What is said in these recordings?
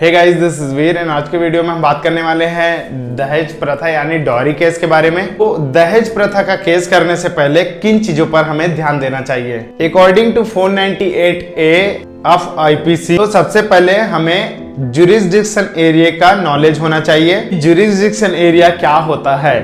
Hey guys, this is Veer and आज के video में हम बात करने वाले हैं दहेज प्रथा यानी डॉरी केस के बारे में। तो दहेज प्रथा का केस करने से पहले किन चीजों पर हमें ध्यान देना चाहिए according to 498A of IPC. तो सबसे पहले हमें ज्यूरिसडिक्शन एरिया का नॉलेज होना चाहिए। ज्यूरिसडिक्शन एरिया क्या होता है?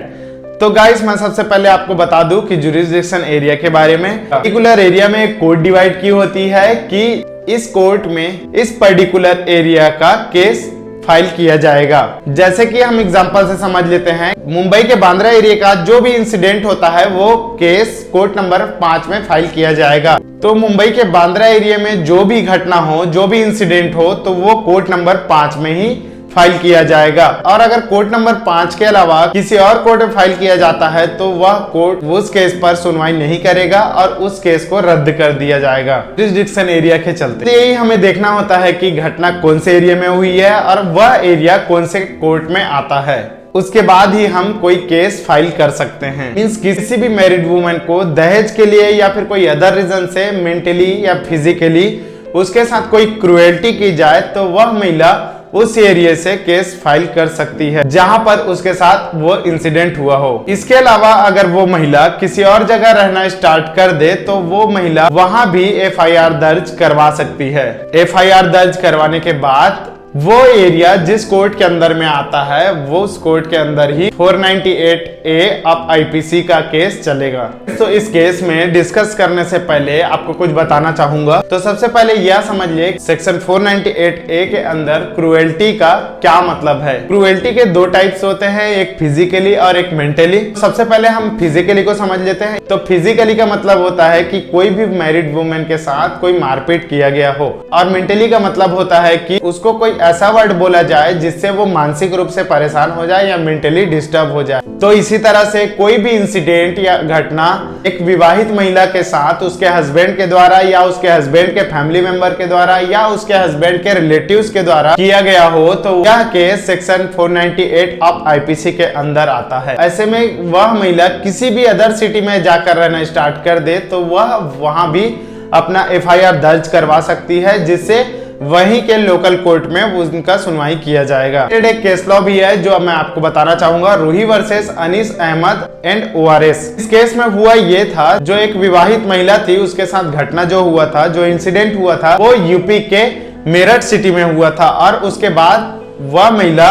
तो गाइस, मैं सबसे पहले आपको बता दूं कि ज्यूरिसडिक्शन एरिया के बारे में। पर्टिकुलर एरिया में एक कोर्ट डिवाइड की होती है कि इस कोर्ट में इस पर्टिकुलर एरिया का केस फाइल किया जाएगा। जैसे कि हम एग्जांपल से समझ लेते हैं, मुंबई के बांद्रा एरिया का जो भी इंसिडेंट होता है वो केस कोर्ट नंबर 5 में फाइल किया जाएगा। तो मुंबई के बांद्रा एरिया में जो भी घटना हो, जो भी इंसिडेंट हो, तो वो कोर्ट नंबर 5 में ही फाइल किया जाएगा। और अगर कोर्ट नंबर 5 के अलावा किसी और कोर्ट में फाइल किया जाता है तो वह कोर्ट उस केस पर सुनवाई नहीं करेगा और उस केस को रद्द कर दिया जाएगा ज्यूरिसडिक्शन एरिया के चलते। यही हमें देखना होता है कि घटना कौन से एरिया में हुई है और वह एरिया कौन से कोर्ट में आता है। उसके बाद ही हम कोई केस फाइल कर सकते हैं। मींस किसी भी मैरिड वुमेन को दहेज के लिए या फिर कोई अदर रीजन से मेंटली या फिजिकली उसके साथ कोई क्रुएल्टी की जाए तो वह महिला उस एरिया से केस फाइल कर सकती है जहां पर उसके साथ वो इंसिडेंट हुआ हो। इसके अलावा अगर वो महिला किसी और जगह रहना स्टार्ट कर दे तो वो महिला वहां भी एफआईआर दर्ज करवा सकती है। एफआईआर दर्ज करवाने के बाद वो एरिया जिस कोर्ट के अंदर में आता है वो उस कोर्ट के अंदर ही 498A ऑफ आईपीसी का केस चलेगा। तो इस केस में डिस्कस करने से पहले आपको कुछ बताना चाहूंगा। तो सबसे पहले यह समझ ले सेक्शन 498A के अंदर क्रुएल्टी का क्या मतलब है। क्रुएल्टी के दो टाइप्स होते हैं, एक फिजिकली और एक मेंटली। सबसे पहले हम फिजिकली को समझ लेते हैं। तो फिजिकली का मतलब होता है कि कोई भी मैरिड वुमेन के साथ कोई मारपीट किया गया हो, और मेंटली का मतलब होता है कि उसको कोई ऐसा वर्ड बोला जाए जिससे वो मानसिक रूप से परेशान हो जाए या मेंटली डिस्टर्ब हो जाए। तो इसी तरह से कोई भी इंसिडेंट या घटना एक विवाहित महिला के साथ उसके हस्बैंड के द्वारा या उसके हस्बैंड के फैमिली मेंबर के द्वारा या उसके हस्बैंड के रिलेटिव्स के द्वारा किया गया हो तो यह केस सेक्शन 498 ऑफ आईपीसी के अंदर आता है। ऐसे में वह महिला किसी भी अदर सिटी में जाकर रहना स्टार्ट कर दे तो वह वहां भी अपना एफआईआर दर्ज करवा सकती है, जिससे वहीं के लोकल कोर्ट में उनका सुनवाई किया जाएगा। एक केस लॉ भी है जो मैं आपको बताना चाहूंगा, Roohi versus Anees Ahmed and ORS. इस केस में हुआ ये था, जो एक विवाहित महिला थी उसके साथ घटना जो हुआ था, जो इंसिडेंट हुआ था वो यूपी के मेरठ सिटी में हुआ था और उसके बाद वह महिला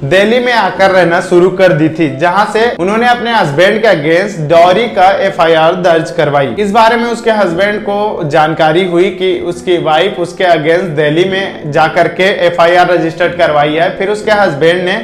दिल्ली में आकर रहना शुरू कर दी थी, जहां से उन्होंने अपने हस्बैंड के अगेंस्ट डॉरी का एफआईआर दर्ज करवाई। इस बारे में उसके हस्बैंड को जानकारी हुई कि उसकी वाइफ उसके अगेंस्ट दिल्ली में जाकर के एफआईआर रजिस्टर्ड करवाई है। फिर उसके हस्बैंड ने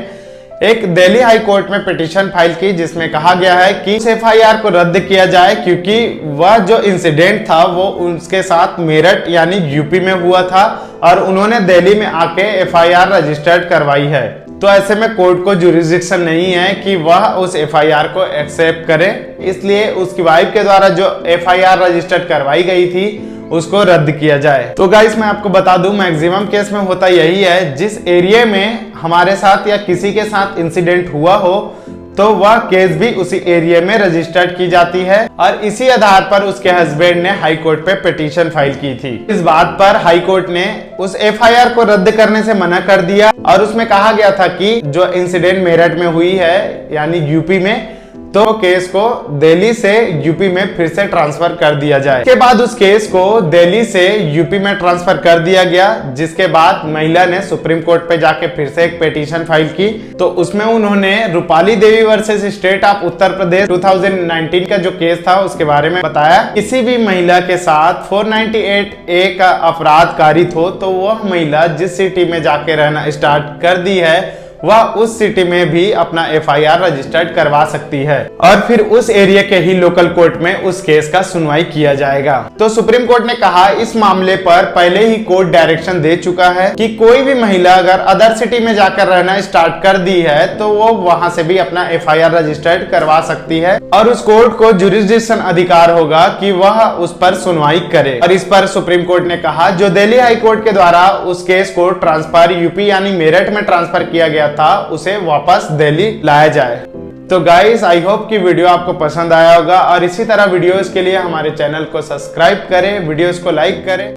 एक दिल्ली हाई कोर्ट में पिटीशन फाइल की जिसमें कहा गया है कि उस एफआईआर को रद्द किया जाए, क्योंकि वह जो इंसिडेंट था वो उसके साथ मेरठ यानी यूपी में हुआ था और उन्होंने दिल्ली में आके एफआईआर रजिस्टर्ड करवाई है। तो ऐसे में कोर्ट को ज्यूरिसडिक्शन नहीं है कि वह उस एफआईआर को एक्सेप्ट करे, इसलिए उसकी वाइफ के द्वारा जो एफआईआर रजिस्टर्ड करवाई गई थी उसको रद्द किया जाए। तो गाइस, मैं आपको बता दूं मैक्सिमम केस में होता यही है, जिस एरिया में हमारे साथ या किसी के साथ इंसिडेंट हुआ हो तो वह केस भी उसी एरिया में रजिस्टर्ड की जाती है और इसी आधार पर उसके हस्बैंड ने हाई कोर्ट पे पिटीशन फाइल की थी। इस बात पर हाई कोर्ट ने उस एफआईआर को रद्द करने से मना कर दिया और उसमें कहा गया था कि जो इंसिडेंट मेरठ में हुई है यानी यूपी में, तो केस को दिल्ली से यूपी में फिर से ट्रांसफर कर दिया जाए। इसके बाद उस केस को दिल्ली से यूपी में ट्रांसफर कर दिया गया, जिसके बाद महिला ने सुप्रीम कोर्ट पे जाके फिर से एक पिटीशन फाइल की। तो उसमें उन्होंने रूपाली देवी versus state of Uttar Pradesh 2019 का जो केस था उसके बारे में बताया। किसी भी महिला के साथ 498A का अपराध कारित हो तो वह महिला जिस सिटी में जाके रहना स्टार्ट कर दी है वह उस सिटी में भी अपना एफआईआर रजिस्टर्ड करवा सकती है और फिर उस एरिया के ही लोकल कोर्ट में उस केस का सुनवाई किया जाएगा। तो सुप्रीम कोर्ट ने कहा इस मामले पर पहले ही कोर्ट डायरेक्शन दे चुका है कि कोई भी महिला अगर अदर सिटी में जाकर रहना स्टार्ट कर दी है तो वो वहां से भी अपना एफआईआर रजिस्टर्ड करवा सकती है और उस कोर्ट को ज्यूरिसडिक्शन अधिकार होगा कि वह उस पर सुनवाई करे। और इस पर सुप्रीम कोर्ट ने कहा जो दिल्ली हाई कोर्ट के द्वारा उस केस को ट्रांसफर यूपी यानी मेरठ में ट्रांसफर किया गया था उसे वापस दिल्ली लाया जाए। तो गाइस, आई होप कि वीडियो आपको पसंद आया होगा और इसी तरह वीडियोस के लिए हमारे चैनल को सब्सक्राइब करें, वीडियोस को लाइक करें।